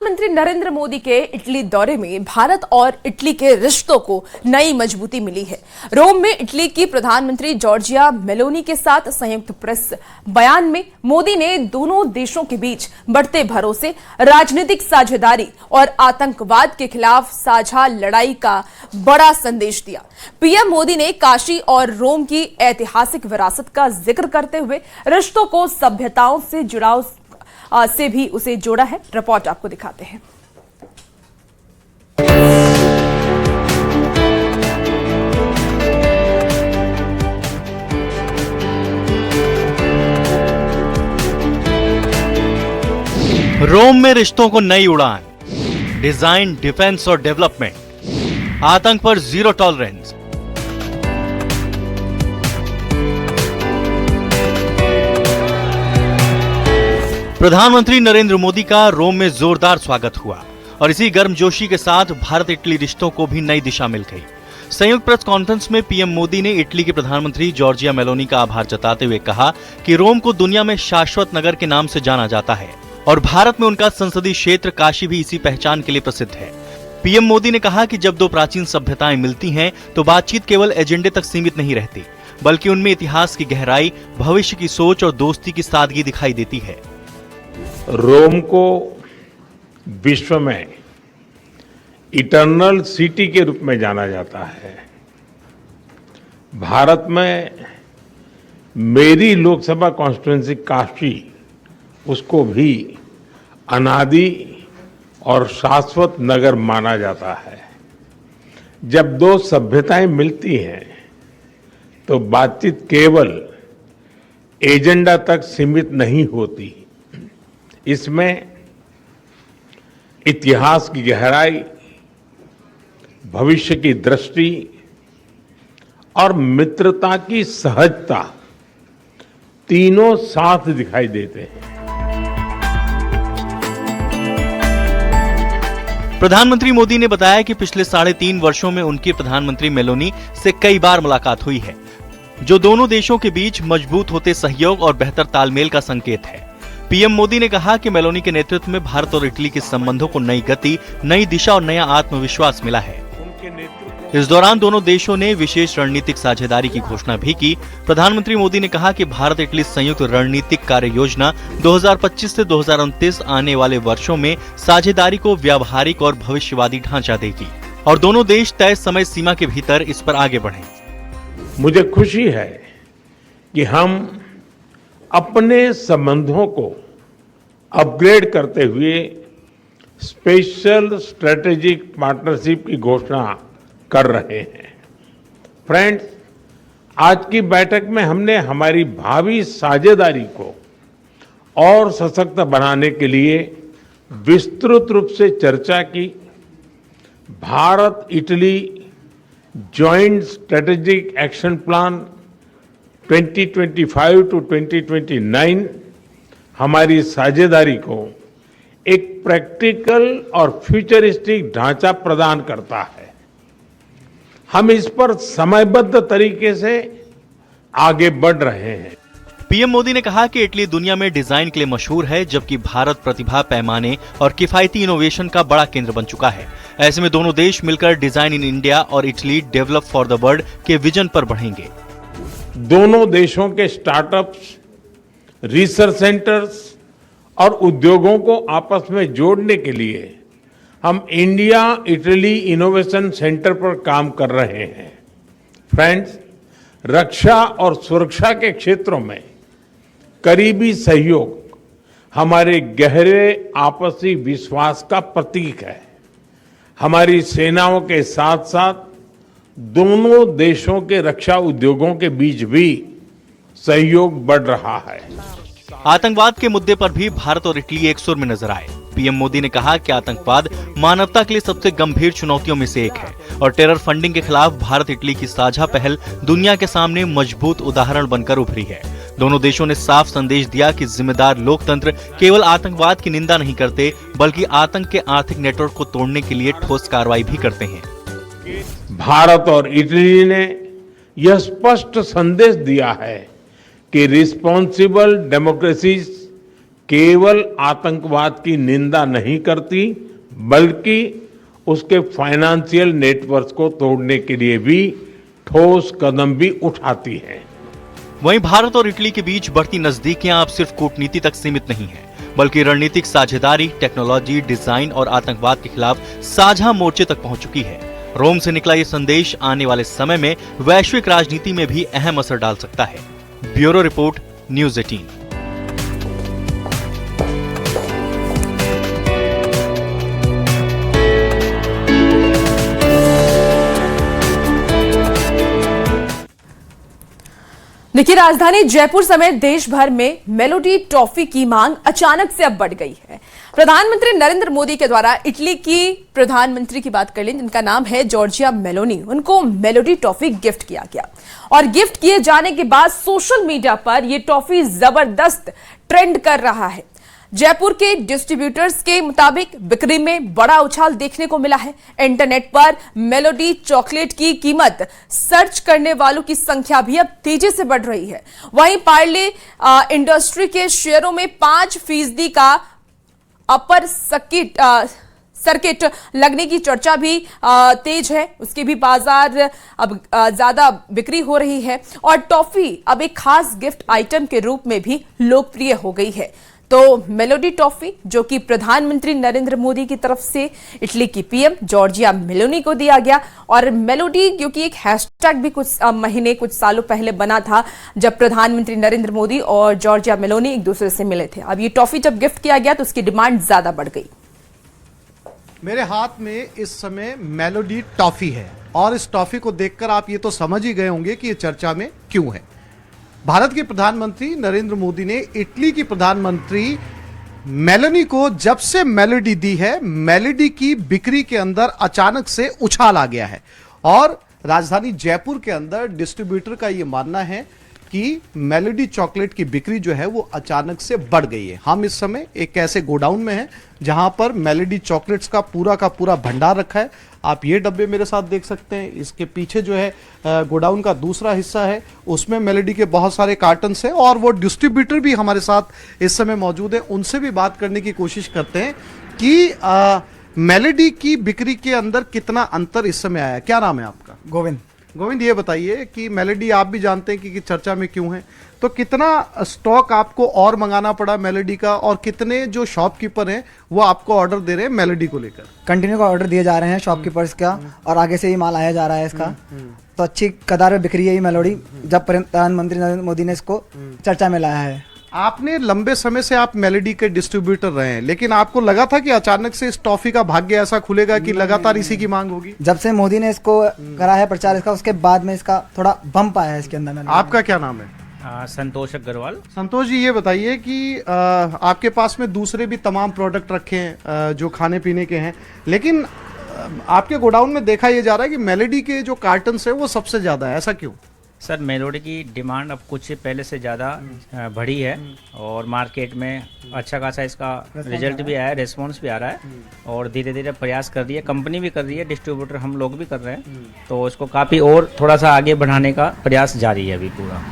प्रधानमंत्री नरेंद्र मोदी के इटली दौरे में भारत और इटली के रिश्तों को नई मजबूती मिली है। रोम में इटली की प्रधानमंत्री जॉर्जिया मेलोनी के साथ संयुक्त प्रेस बयान में मोदी ने दोनों देशों के बीच बढ़ते भरोसे, राजनीतिक साझेदारी और आतंकवाद के खिलाफ साझा लड़ाई का बड़ा संदेश दिया। पीएम मोदी ने काशी और रोम की ऐतिहासिक विरासत का जिक्र करते हुए रिश्तों को सभ्यताओं से जुड़ाव से भी उसे जोड़ा है। रिपोर्ट आपको दिखाते हैं। रोम में रिश्तों को नई उड़ान, डिजाइन, डिफेंस और डेवलपमेंट, आतंक पर जीरो टॉलरेंस। प्रधानमंत्री नरेंद्र मोदी का रोम में जोरदार स्वागत हुआ और इसी गर्मजोशी के साथ भारत इटली रिश्तों को भी नई दिशा मिल गई। संयुक्त प्रेस कॉन्फ्रेंस में पीएम मोदी ने इटली के प्रधानमंत्री जॉर्जिया मेलोनी का आभार जताते हुए कहा कि रोम को दुनिया में शाश्वत नगर के नाम से जाना जाता है और भारत में उनका संसदीय क्षेत्र काशी भी इसी पहचान के लिए प्रसिद्ध है। पीएम मोदी ने कहा कि जब दो प्राचीन सभ्यताएं मिलती हैं तो बातचीत केवल एजेंडे तक सीमित नहीं रहती, बल्कि उनमें इतिहास की गहराई, भविष्य की सोच और दोस्ती की सादगी दिखाई देती है। रोम को विश्व में इटर्नल सिटी के रूप में जाना जाता है। भारत में मेरी लोकसभा कॉन्स्टिट्यूंसी काशी, उसको भी अनादि और शाश्वत नगर माना जाता है। जब दो सभ्यताएं मिलती हैं तो बातचीत केवल एजेंडा तक सीमित नहीं होती, इसमें इतिहास की गहराई, भविष्य की दृष्टि और मित्रता की सहजता तीनों साथ दिखाई देते हैं। प्रधानमंत्री मोदी ने बताया कि पिछले 3.5 वर्षों में उनकी प्रधानमंत्री मेलोनी से कई बार मुलाकात हुई है, जो दोनों देशों के बीच मजबूत होते सहयोग और बेहतर तालमेल का संकेत है। पीएम मोदी ने कहा कि मेलोनी के नेतृत्व में भारत और इटली के संबंधों को नई गति, नई दिशा और नया आत्मविश्वास मिला है। इस दौरान दोनों देशों ने विशेष रणनीतिक साझेदारी की घोषणा भी की। प्रधानमंत्री मोदी ने कहा कि भारत इटली संयुक्त रणनीतिक कार्य योजना 2025 से 2029 आने वाले वर्षों में साझेदारी को व्यावहारिक और भविष्यवादी ढांचा देगी और दोनों देश तय समय सीमा के भीतर इस पर आगे बढ़ें। मुझे खुशी है कि हम अपने संबंधों को अपग्रेड करते हुए स्पेशल स्ट्रेटेजिक पार्टनरशिप की घोषणा कर रहे हैं। फ्रेंड्स, आज की बैठक में हमने हमारी भावी साझेदारी को और सशक्त बनाने के लिए विस्तृत रूप से चर्चा की। Bharat Italy joint strategic action plan 2025 to 2029 हमारी साझेदारी को एक प्रैक्टिकल और फ्यूचरिस्टिक ढांचा प्रदान करता है। हम इस पर समयबद्ध तरीके से आगे बढ़ रहे हैं। पीएम मोदी ने कहा कि इटली दुनिया में डिजाइन के लिए मशहूर है, जबकि भारत प्रतिभा, पैमाने और किफायती इनोवेशन का बड़ा केंद्र बन चुका है। ऐसे में दोनों देश मिलकर डिजाइन इन इंडिया और Italy develop for the world के विजन पर बढ़ेंगे। दोनों देशों के स्टार्टअप्स, रिसर्च सेंटर्स और उद्योगों को आपस में जोड़ने के लिए हम इंडिया इटली इनोवेशन सेंटर पर काम कर रहे हैं। फ्रेंड्स, रक्षा और सुरक्षा के क्षेत्रों में करीबी सहयोग हमारे गहरे आपसी विश्वास का प्रतीक है। हमारी सेनाओं के साथ साथ दोनों देशों के रक्षा उद्योगों के बीच भी सहयोग बढ़ रहा है। आतंकवाद के मुद्दे पर भी भारत और इटली एक सुर में नजर आए। पीएम मोदी ने कहा कि आतंकवाद मानवता के लिए सबसे गंभीर चुनौतियों में से एक है और टेरर फंडिंग के खिलाफ भारत इटली की साझा पहल दुनिया के सामने मजबूत उदाहरण बनकर उभरी है। दोनों देशों ने साफ संदेश दिया कि जिम्मेदार लोकतंत्र केवल आतंकवाद की निंदा नहीं करते, बल्कि आतंक के आर्थिक नेटवर्क को तोड़ने के लिए ठोस कार्रवाई भी करते हैं। भारत और इटली ने यह स्पष्ट संदेश दिया है कि रिस्पॉन्सिबल डेमोक्रेसीज केवल आतंकवाद की निंदा नहीं करती, बल्कि उसके फाइनेंशियल नेटवर्क को तोड़ने के लिए भी ठोस कदम भी उठाती है। वहीं भारत और इटली के बीच बढ़ती नजदीकियां अब सिर्फ कूटनीति तक सीमित नहीं है, बल्कि रणनीतिक साझेदारी, टेक्नोलॉजी, डिजाइन और आतंकवाद के खिलाफ साझा मोर्चे तक पहुंच चुकी है। रोम से निकला ये संदेश आने वाले समय में वैश्विक राजनीति में भी अहम असर डाल सकता है। Bureau report, news 18। देखिए, राजधानी जयपुर समेत देश भर में मेलोडी टॉफी की मांग अचानक से अब बढ़ गई है। प्रधानमंत्री नरेंद्र मोदी के द्वारा इटली की प्रधानमंत्री की बात कर लें, जिनका नाम है जॉर्जिया मेलोनी, उनको मेलोडी टॉफी गिफ्ट किया गया और गिफ्ट किए जाने के बाद सोशल मीडिया पर यह टॉफी जबरदस्त ट्रेंड कर रहा है। जयपुर के डिस्ट्रीब्यूटर्स के मुताबिक बिक्री में बड़ा उछाल देखने को मिला है। इंटरनेट पर मेलोडी चॉकलेट की कीमत सर्च करने वालों की संख्या भी अब तेजी से बढ़ रही है। वहीं पार्ले इंडस्ट्री के शेयरों में 5% का अपर सर्किट लगने की चर्चा भी तेज है। उसके भी बाजार अब ज्यादा बिक्री हो रही है और टॉफी अब एक खास गिफ्ट आइटम के रूप में भी लोकप्रिय हो गई है। तो मेलोडी टॉफी, जो कि प्रधानमंत्री नरेंद्र मोदी की तरफ से इटली की पीएम जॉर्जिया मेलोनी को दिया गया, और मेलोडी क्योंकि एक हैशटैग भी कुछ सालों पहले बना था जब प्रधानमंत्री नरेंद्र मोदी और जॉर्जिया मेलोनी एक दूसरे से मिले थे। अब ये टॉफी जब गिफ्ट किया गया तो उसकी डिमांड ज्यादा बढ़ गई। मेरे हाथ में इस समय मेलोडी टॉफी है और इस टॉफी को देखकर आप ये तो समझ ही गए होंगे कि ये चर्चा में क्यों है। भारत के प्रधानमंत्री नरेंद्र मोदी ने इटली की प्रधानमंत्री मेलोनी को जब से मेलोडी दी है, मेलोडी की बिक्री के अंदर अचानक से उछाल आ गया है और राजधानी जयपुर के अंदर डिस्ट्रीब्यूटर का यह मानना है कि मेलोडी चॉकलेट की बिक्री जो है वो अचानक से बढ़ गई है। हम इस समय एक ऐसे गोडाउन में हैं जहां पर मेलोडी चॉकलेट्स का पूरा भंडार रखा है। आप ये डब्बे मेरे साथ देख सकते हैं। इसके पीछे जो है गोडाउन का दूसरा हिस्सा है, उसमें मेलोडी के बहुत सारे कार्टन्स हैं और वो डिस्ट्रीब्यूटर भी हमारे साथ इस समय मौजूद है। उनसे भी बात करने की कोशिश करते हैं कि मेलोडी की बिक्री के अंदर कितना अंतर इस समय आया। क्या नाम है आपका? गोविंद, ये बताइए कि मेलोडी आप भी जानते हैं कि चर्चा में क्यों है, तो कितना स्टॉक आपको और मंगाना पड़ा मेलोडी का और कितने जो शॉपकीपर हैं वो आपको ऑर्डर दे रहे हैं मेलोडी को लेकर? कंटिन्यू का ऑर्डर दिए जा रहे हैं शॉपकीपर्स का और आगे से ही माल आया जा रहा है इसका। तो अच्छी कदार में बिक्री है ये मेलोडी जब प्रधानमंत्री नरेंद्र मोदी ने इसको चर्चा में लाया है। आपने लंबे समय से आप मेलोडी के डिस्ट्रीब्यूटर रहे हैं, लेकिन आपको लगा था कि अचानक से इस टॉफी का भाग्य ऐसा खुलेगा कि लगातार इसी की मांग होगी? जब से मोदी ने इसको करा है प्रचार इसका, उसके बाद में इसका थोड़ा बम्प आया है इसके अंदर। आपका क्या नाम है? संतोष अग्रवाल। संतोष जी, ये बताइए कि आपके पास में दूसरे भी तमाम प्रोडक्ट रखे हैं जो खाने पीने के हैं, लेकिन आपके गोडाउन में देखा यह जा रहा है कि मेलोडी के जो कार्टन्स है वो सबसे ज्यादा है, ऐसा क्यों? सर, मेलोडी की डिमांड अब कुछ पहले से ज़्यादा बढ़ी है और मार्केट में अच्छा खासा इसका रिजल्ट भी आया है, रिस्पॉन्स भी आ रहा है और धीरे धीरे प्रयास कर रही है, कंपनी भी कर रही है, डिस्ट्रीब्यूटर हम लोग भी कर रहे हैं, तो इसको काफ़ी और थोड़ा सा आगे बढ़ाने का प्रयास जारी है अभी पूरा।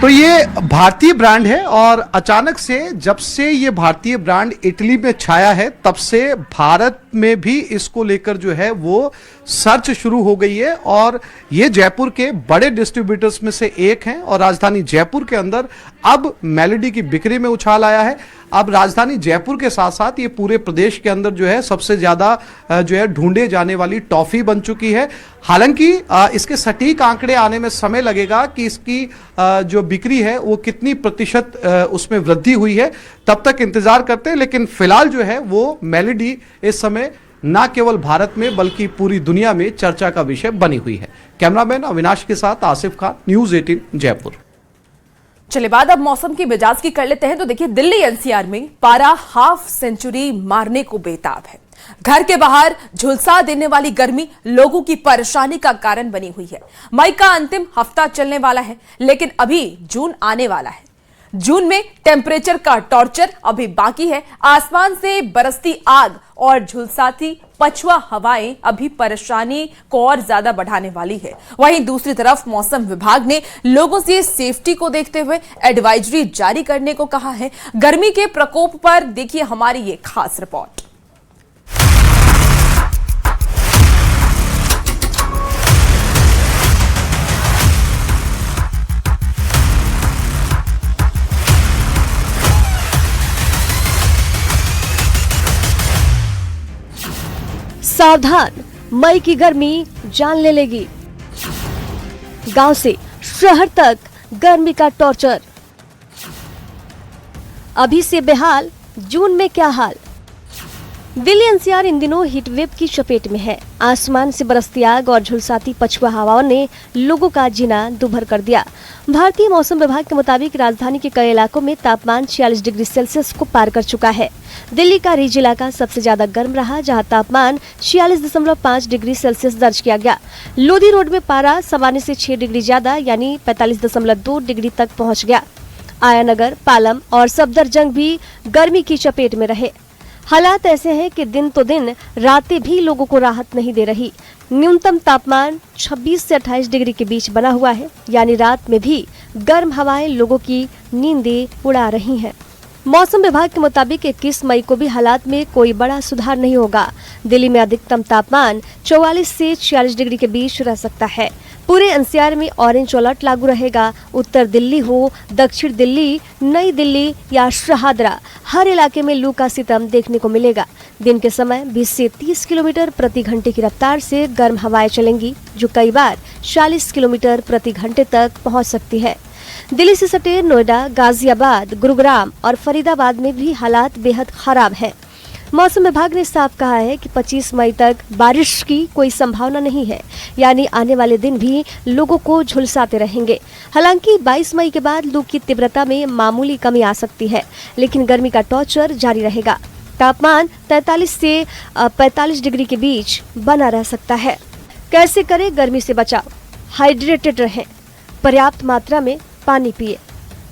तो ये भारतीय ब्रांड है और अचानक से जब से ये भारतीय ब्रांड इटली में छाया है तब से भारत में भी इसको लेकर जो है वो सर्च शुरू हो गई है और ये जयपुर के बड़े डिस्ट्रीब्यूटर्स में से एक हैं और राजधानी जयपुर के अंदर अब मेलोडी की बिक्री में उछाल आया है। अब राजधानी जयपुर के साथ साथ ये पूरे प्रदेश के अंदर जो है सबसे ज्यादा जो है ढूंढे जाने वाली टॉफी बन चुकी है। हालांकि इसके सटीक आंकड़े आने में समय लगेगा कि इसकी जो बिक्री है वो कितनी प्रतिशत उसमें वृद्धि हुई है, तब तक इंतजार करते हैं। लेकिन फिलहाल जो है वो मेलोडी इस समय न केवल भारत में बल्कि पूरी दुनिया में चर्चा का विषय बनी हुई है। कैमरामैन अविनाश के साथ आसिफ खान, न्यूज़ 18 जयपुर। चलिए बात अब मौसम की मिजाज की कर लेते हैं। तो देखिए, दिल्ली एनसीआर में पारा हाफ सेंचुरी मारने को बेताब है। घर के बाहर झुलसा देने वाली गर्मी लोगों की परेशानी का कारण बनी हुई है। मई का अंतिम हफ्ता चलने वाला है, लेकिन अभी जून आने वाला है। जून में टेम्परेचर का टॉर्चर अभी बाकी है। आसमान से बरसती आग और झुलसाती पछुआ हवाएं अभी परेशानी को और ज्यादा बढ़ाने वाली है। वहीं दूसरी तरफ मौसम विभाग ने लोगों से सेफ्टी को देखते हुए एडवाइजरी जारी करने को कहा है। गर्मी के प्रकोप पर देखिए हमारी ये खास रिपोर्ट। सावधान, मई की गर्मी जान ले लेगी। गांव से शहर तक गर्मी का टॉर्चर। अभी से बेहाल, जून में क्या हाल। दिल्ली एनसीआर इन दिनों हीट वेव की चपेट में है। आसमान से बरसती आग और झुलसाती पछुआ हवाओं ने लोगों का जीना दुभर कर दिया। भारतीय मौसम विभाग के मुताबिक राजधानी के कई इलाकों में तापमान 46 डिग्री सेल्सियस को पार कर चुका है। दिल्ली का रिज इलाका सबसे ज्यादा गर्म रहा, जहां तापमान 46.5 डिग्री सेल्सियस दर्ज किया गया। लोधी रोड में पारा सामान्य से 6 डिग्री ज्यादा यानी 45.2 डिग्री तक पहुंच गया। आयानगर, पालम और सफदरजंग भी गर्मी की चपेट में रहे। हालात ऐसे हैं कि दिन तो दिन रातें भी लोगों को राहत नहीं दे रही। न्यूनतम तापमान 26 से 28 डिग्री के बीच बना हुआ है, यानी रात में भी गर्म हवाएं लोगों की नींदें उड़ा रही हैं। मौसम विभाग के मुताबिक 21 मई को भी हालात में कोई बड़ा सुधार नहीं होगा। दिल्ली में अधिकतम तापमान 44 से 46 डिग्री के बीच रह सकता है। पूरे एनसीआर में ऑरेंज अलर्ट लागू रहेगा। उत्तर दिल्ली हो, दक्षिण दिल्ली, नई दिल्ली या शाहदरा, हर इलाके में लू का सितम देखने को मिलेगा। दिन के समय 20 से 30 किलोमीटर प्रति घंटे की रफ्तार से गर्म हवाएं चलेंगी, जो कई बार 40 किलोमीटर प्रति घंटे तक पहुंच सकती है। दिल्ली से सटे नोएडा, गाजियाबाद, गुरुग्राम और फरीदाबाद में भी हालात बेहद खराब है। मौसम विभाग ने साफ कहा है कि 25 मई तक बारिश की कोई संभावना नहीं है, यानी आने वाले दिन भी लोगों को झुलसाते रहेंगे। हालांकि 22 मई के बाद लू की तीव्रता में मामूली कमी आ सकती है, लेकिन गर्मी का टॉर्चर जारी रहेगा। तापमान 43 से 45 डिग्री के बीच बना रह सकता है। कैसे करें गर्मी से बचाव? हाइड्रेटेड रहें, पर्याप्त मात्रा में पानी पिए,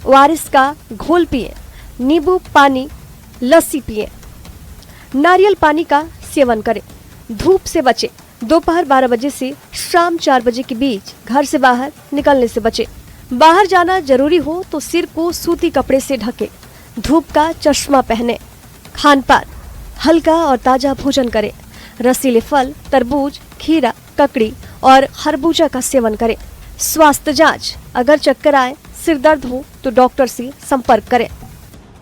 ओआरएस का घोल पिए, नींबू पानी, लस्सी पिए, नारियल पानी का सेवन करें। धूप से बचें। दोपहर 12 बजे से शाम 4 बजे के बीच घर से बाहर निकलने से बचें। बाहर जाना जरूरी हो तो सिर को सूती कपड़े से ढकें। धूप का चश्मा पहने। खान पान, हल्का और ताजा भोजन करें। रसीले फल, तरबूज, खीरा, ककड़ी और खरबूजा का सेवन करें। स्वास्थ्य जांच, अगर चक्कर आए, सिर दर्द हो तो डॉक्टर से संपर्क करें।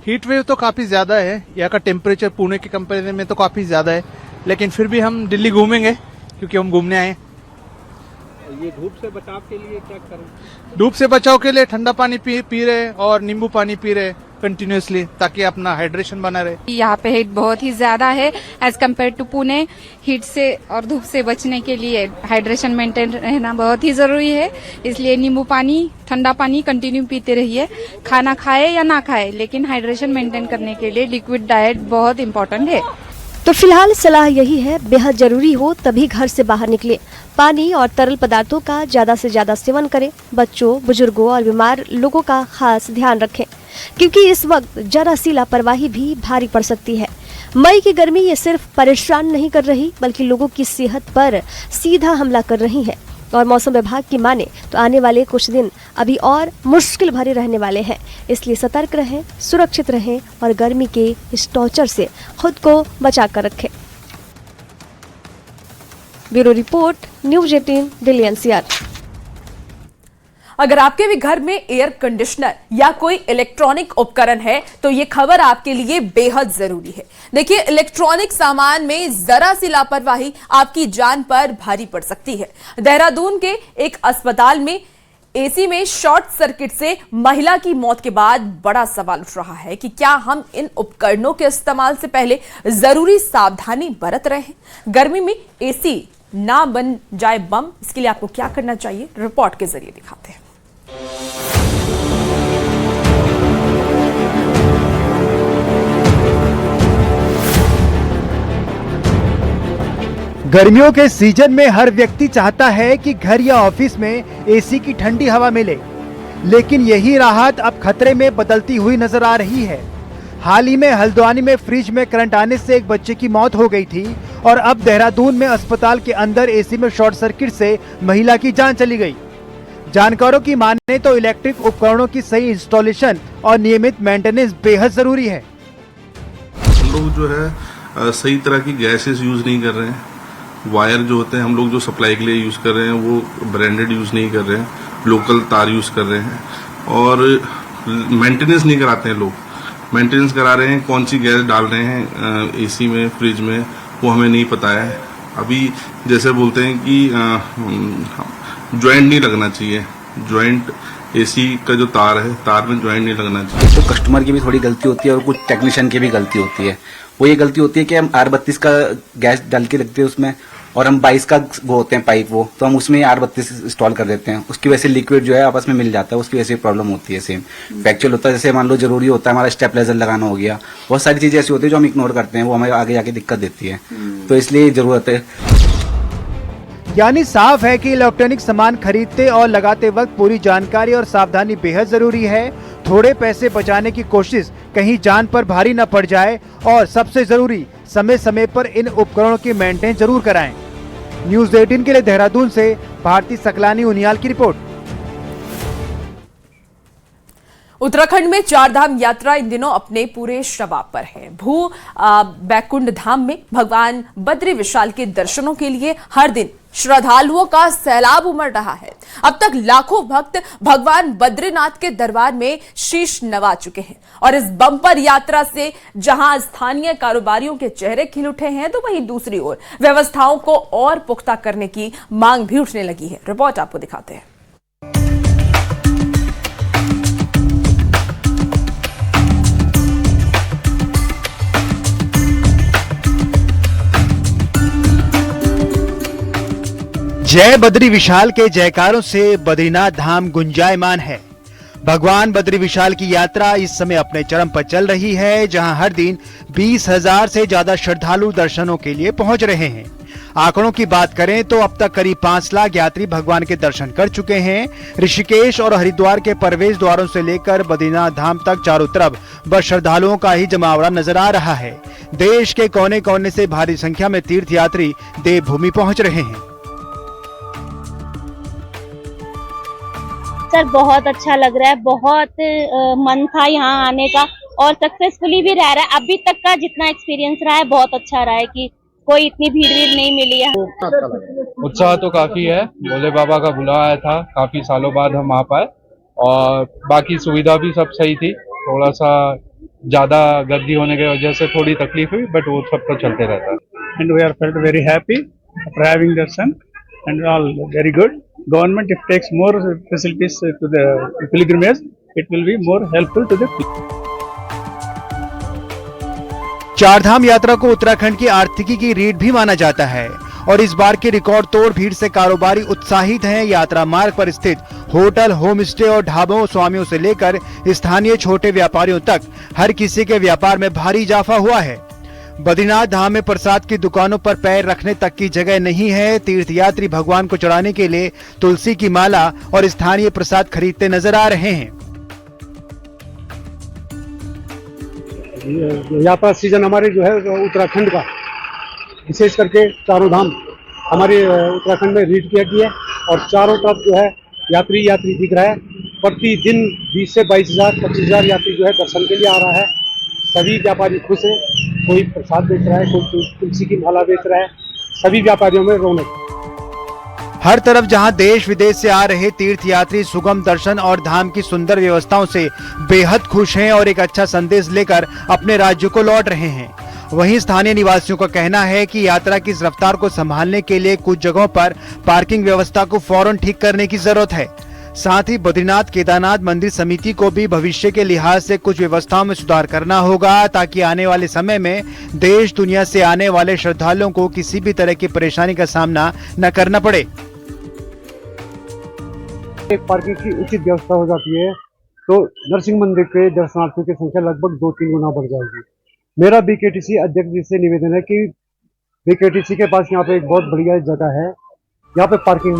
हीट वेव तो काफ़ी ज़्यादा है, यहाँ का टेम्परेचर पुणे के कंपेरिजन में तो काफ़ी ज़्यादा है, लेकिन फिर भी हम दिल्ली घूमेंगे क्योंकि हम घूमने आए। ये धूप से बचाव के लिए क्या करें? धूप से बचाव के लिए ठंडा पानी पी रहे और नींबू पानी पी रहे कंटिन्यूअसली, ताकि अपना हाइड्रेशन बना रहे। यहाँ पे हीट बहुत ही ज्यादा है as compared to Pune. Heat से और धूप से बचने के लिए हाइड्रेशन मेंटेन रहना बहुत ही जरूरी है, इसलिए नींबू पानी, ठंडा पानी कंटिन्यू पीते रहिए। खाना खाए या ना खाए, लेकिन हाइड्रेशन मेंटेन करने के लिए लिक्विड डाइट बहुत इंपॉर्टेंट है। तो फिलहाल सलाह यही है, बेहद जरूरी हो तभी घर से बाहर निकले। पानी और तरल पदार्थों का ज्यादा से ज्यादा सेवन करें। बच्चों, बुजुर्गों और बीमार लोगों का खास ध्यान रखें, क्योंकि इस वक्त जरा सी लापरवाही भी भारी पड़ सकती है। मई की गर्मी ये सिर्फ परेशान नहीं कर रही, बल्कि लोगों की सेहत पर सीधा हमला कर रही है। और मौसम विभाग की माने तो आने वाले कुछ दिन अभी और मुश्किल भरे रहने वाले हैं, इसलिए सतर्क रहें, सुरक्षित रहें और गर्मी के इस टॉर्चर से खुद को बचा कर रखें। Bureau report, news 18, Delhi NCR. अगर आपके भी घर में एयर कंडीशनर या कोई इलेक्ट्रॉनिक उपकरण है तो ये खबर आपके लिए बेहद जरूरी है। देखिए, इलेक्ट्रॉनिक सामान में जरा सी लापरवाही आपकी जान पर भारी पड़ सकती है। देहरादून के एक अस्पताल में एसी में शॉर्ट सर्किट से महिला की मौत के बाद बड़ा सवाल उठ रहा है कि क्या हम इन उपकरणों के इस्तेमाल से पहले जरूरी सावधानी बरत रहे हैं। गर्मी में एसी ना बन जाए बम, इसके लिए आपको क्या करना चाहिए, रिपोर्ट के जरिए दिखाते हैं। गर्मियों के सीजन में हर व्यक्ति चाहता है कि घर या ऑफिस में एसी की ठंडी हवा मिले, लेकिन यही राहत अब खतरे में बदलती हुई नजर आ रही है। हाल ही में हल्द्वानी में फ्रिज में करंट आने से एक बच्चे की मौत हो गई थी और अब देहरादून में अस्पताल के अंदर एसी में शॉर्ट सर्किट से महिला की जान चली गई। जानकारों की माने तो इलेक्ट्रिक उपकरणों की सही इंस्टॉलेशन और नियमित मेंटेनेंस बेहद जरूरी है। हम लोग जो है सही तरह की गैसेस यूज नहीं कर रहे हैं। वायर जो होते हैं हम लोग जो सप्लाई के लिए यूज कर रहे हैं वो ब्रांडेड यूज नहीं कर रहे हैं, लोकल तार यूज कर रहे हैं और मेंटेनेंस नहीं कराते हैं। लोग मेंटेनेंस करा रहे हैं, कौन सी गैस डाल रहे हैं एसी में, फ्रिज में, वो हमें नहीं पता है। अभी जैसे बोलते हैं कि ज्वाइंट नहीं लगना चाहिए, ज्वाइंट एसी का जो तार है, तार में ज्वाइंट नहीं लगना चाहिए। तो कस्टमर की भी थोड़ी गलती होती है और कुछ टेक्नीशियन की भी गलती होती है। वो ये गलती होती है कि हम R32 का गैस डाल के रखते हैं उसमें और हम 22 का वो होते हैं पाइप, वो तो हम उसमें R32 इंस्टॉल कर देते हैं। उसकी वजह से लिक्विड जो है आपस में मिल जाता है, उसकी वजह से प्रॉब्लम होती है। सेम फैक्चुअल होता है, जैसे मान लो जरूरी होता है हमारा स्टेबलाइजर लगाना हो गया, बहुत सारी चीजें ऐसी होती है जो हम इग्नोर करते हैं, वो हमें आगे जाके दिक्कत देती है। तो इसलिए जरूरत है। यानी साफ है कि इलेक्ट्रॉनिक सामान खरीदते और लगाते वक्त पूरी जानकारी और सावधानी बेहद जरूरी है। थोड़े पैसे बचाने की कोशिश कहीं जान पर भारी न पड़ जाए और सबसे जरूरी समय समय पर इन उपकरणों की मेंटेन जरूर कराएं। न्यूज़ 18 के लिए देहरादून से भारती सकलानी उनियाल की रिपोर्ट। उत्तराखंड में चारधाम यात्रा इन दिनों अपने पूरे शबाब पर है। बैकुंठ धाम में भगवान बद्री विशाल के दर्शनों के लिए हर दिन श्रद्धालुओं का सैलाब उमड़ रहा है। अब तक लाखों भक्त भगवान बद्रीनाथ के दरबार में शीश नवा चुके हैं और इस बम्पर यात्रा से जहां स्थानीय कारोबारियों के चेहरे खिल उठे हैं, तो वहीं दूसरी ओर व्यवस्थाओं को और पुख्ता करने की मांग भी उठने लगी है। रिपोर्ट आपको दिखाते हैं। जय बद्री विशाल के जयकारों से बद्रीनाथ धाम गुंजायमान है। भगवान बद्री विशाल की यात्रा इस समय अपने चरम पर चल रही है, जहां हर दिन 20,000 से ज्यादा श्रद्धालु दर्शनों के लिए पहुंच रहे हैं। आंकड़ों की बात करें तो अब तक करीब 5 लाख यात्री भगवान के दर्शन कर चुके हैं। ऋषिकेश और हरिद्वार के प्रवेश द्वारों से लेकर बद्रीनाथ धाम तक चारों तरफ बस श्रद्धालुओं का ही जमावड़ा नजर आ रहा है। देश के कोने कोने से भारी संख्या में तीर्थ यात्री देवभूमि पहुंच रहे हैं। सर बहुत अच्छा लग रहा है, बहुत मन था यहाँ आने का और सक्सेसफुली भी रह रहा है। अभी तक का जितना एक्सपीरियंस रहा है बहुत अच्छा रहा है कि कोई इतनी भीड़ नहीं मिली है। उत्साह तो काफी है, भोले बाबा का बुलावा था, काफी सालों बाद हम आ पाए और बाकी सुविधा भी सब सही थी। थोड़ा सा ज्यादा गर्दी होने की वजह से थोड़ी तकलीफ हुई, बट वो सब तो चलते रहता है। And we are felt very happy for having darshan and all very good. Government if takes more facilities to the pilgrimage, it will be more helpful to the people. Chardham यात्रा को उत्तराखंड की आर्थिकी की रीढ़ भी माना जाता है और इस बार की रिकॉर्ड तोड़ भीड़ से कारोबारी उत्साहित हैं। यात्रा मार्ग पर स्थित होटल, होम स्टे और ढाबों स्वामियों से लेकर स्थानीय छोटे व्यापारियों तक हर किसी के व्यापार में भारी इजाफा हुआ है। बद्रीनाथ धाम में प्रसाद की दुकानों पर पैर रखने तक की जगह नहीं है। तीर्थ यात्री भगवान को चढ़ाने के लिए तुलसी की माला और स्थानीय प्रसाद खरीदते नजर आ रहे हैं। यात्रा सीजन हमारे जो है उत्तराखंड का, विशेष करके चारों धाम हमारे उत्तराखंड में रीड किया गया और चारों तरफ जो है यात्री दिख रहा है। प्रतिदिन 20 से 22,000 25,000 यात्री जो है दर्शन के लिए आ रहा है। सभी व्यापारी खुश हैं, कोई प्रसाद बेच रहा है, कोई तुलसी की माला बेच रहा है। सभी व्यापारियों में रौनक। हर तरफ जहां देश विदेश से आ रहे तीर्थ यात्री सुगम दर्शन और धाम की सुंदर व्यवस्थाओं से बेहद खुश हैं और एक अच्छा संदेश लेकर अपने राज्य को लौट रहे हैं। वहीं स्थानीय निवासियों का कहना है कि यात्रा की इस रफ्तार को संभालने के लिए कुछ जगहों पर पार्किंग व्यवस्था को फौरन ठीक करने की जरूरत है। साथ ही बद्रीनाथ केदारनाथ मंदिर समिति को भी भविष्य के लिहाज से कुछ व्यवस्थाओं में सुधार करना होगा, ताकि आने वाले समय में देश दुनिया से आने वाले श्रद्धालुओं को किसी भी तरह की परेशानी का सामना न करना पड़े। एक पार्किंग की उचित व्यवस्था हो जाती है तो नरसिंह मंदिर के दर्शनार्थियों की संख्या लगभग 2-3 गुना बढ़ जाएगी। मेरा बीकेटीसी अध्यक्ष जी से निवेदन है कि बीकेटीसी के पास यहाँ पे एक बहुत बढ़िया जगह है, यहाँ पे पार्किंग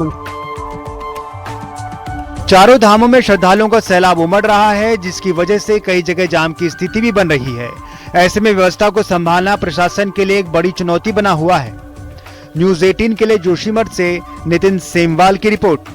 चारों धामों में श्रद्धालुओं का सैलाब उमड़ रहा है, जिसकी वजह से कई जगह जाम की स्थिति भी बन रही है। ऐसे में व्यवस्था को संभालना प्रशासन के लिए एक बड़ी चुनौती बना हुआ है। न्यूज़ 18 के लिए जोशीमठ से नितिन सेमवाल की रिपोर्ट।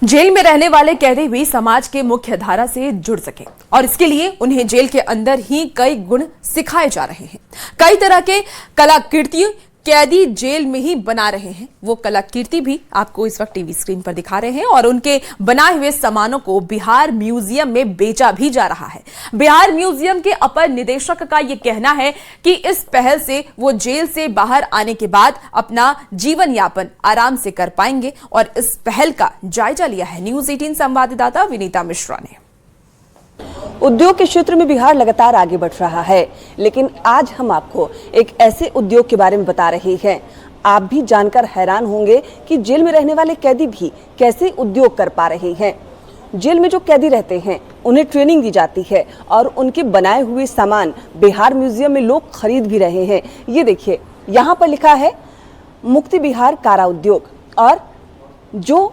जेल में रहने वाले कैदी भी समाज के मुख्य धारा से जुड़ सके और इसके लिए उन्हें जेल के अंदर ही कई गुण सिखाए जा रहे हैं। कई तरह के कलाकृति कैदी जेल में ही बना रहे हैं। वो कलाकृति भी आपको इस वक्त टीवी स्क्रीन पर दिखा रहे हैं और उनके बनाए हुए सामानों को बिहार म्यूजियम में बेचा भी जा रहा है। बिहार म्यूजियम के अपर निदेशक का यह कहना है कि इस पहल से वो जेल से बाहर आने के बाद अपना जीवन यापन आराम से कर पाएंगे और इस पहल का जायजा लिया है न्यूज़ 18 संवाददाता विनीता मिश्रा ने। उद्योग के क्षेत्र में बिहार लगातार आगे बढ़ रहा है, लेकिन आज हम आपको एक ऐसे उद्योग के बारे में बता रहे हैं। आप भी जानकर हैरान होंगे कि जेल में रहने वाले कैदी भी कैसे उद्योग कर पा रहे हैं। जेल में जो कैदी रहते हैं उन्हें ट्रेनिंग दी जाती है और उनके बनाए हुए सामान बिहार म्यूजियम में लोग खरीद भी रहे हैं। ये देखिए, यहाँ पर लिखा है मुक्ति बिहार कारा उद्योग, और जो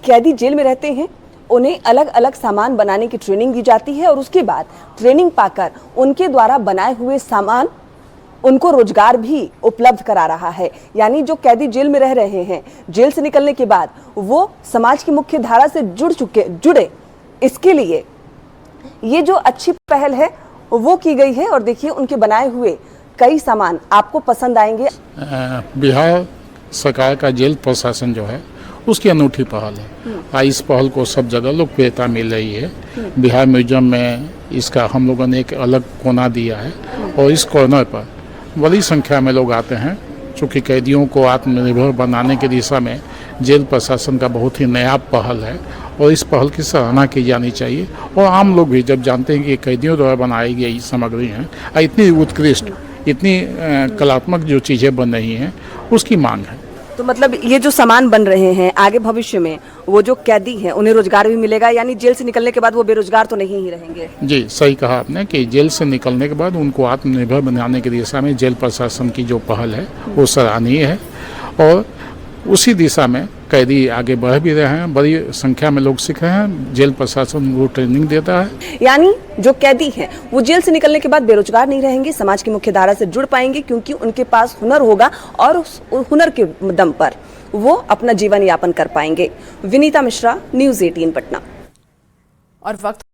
कैदी जेल में रहते हैं उन्हें अलग अलग सामान बनाने की ट्रेनिंग दी जाती है और उसके बाद ट्रेनिंग पाकर उनके द्वारा बनाए हुए सामान उनको रोजगार भी उपलब्ध करा रहा है। यानी जो कैदी जेल में रह रहे हैं, जेल से निकलने के बाद वो समाज की मुख्य धारा से जुड़े, इसके लिए ये जो अच्छी पहल है वो की गई है। और देखिए, उनके बनाए हुए कई सामान आपको पसंद आएंगे। बिहार सरकार का जेल प्रशासन जो है उसकी अनूठी पहल है। इस पहल को सब जगह लोकप्रियता मिल रही है। बिहार म्यूजियम में इसका हम लोगों ने एक अलग कोना दिया है और इस कॉर्नर पर बड़ी संख्या में लोग आते हैं। चूँकि कैदियों को आत्मनिर्भर बनाने की दिशा में जेल प्रशासन का बहुत ही नया पहल है और इस पहल की सराहना की जानी चाहिए। और आम लोग भी जब जानते हैं कि कैदियों द्वारा बनाई गई सामग्री हैं, इतनी उत्कृष्ट, इतनी कलात्मक जो चीज़ें बन रही हैं, उसकी मांग है। तो मतलब ये जो सामान बन रहे हैं, आगे भविष्य में वो जो कैदी हैं उन्हें रोजगार भी मिलेगा, यानी जेल से निकलने के बाद वो बेरोजगार तो नहीं ही रहेंगे। जी, सही कहा आपने कि जेल से निकलने के बाद उनको आत्मनिर्भर बनाने की दिशा में जेल प्रशासन की जो पहल है वो सराहनीय है और उसी दिशा में कैदी आगे बढ़ भी रहे हैं। बड़ी संख्या में लोग सीख रहे हैं। जेल प्रशासन वो ट्रेनिंग देता है। यानी जो कैदी हैं वो जेल से निकलने के बाद बेरोजगार नहीं रहेंगे, समाज की मुख्य धारा से जुड़ पाएंगे, क्योंकि उनके पास हुनर होगा और उस हुनर के दम पर वो अपना जीवन यापन कर पाएंगे। विनीता मिश्रा, न्यूज़ 18 पटना। और वक्त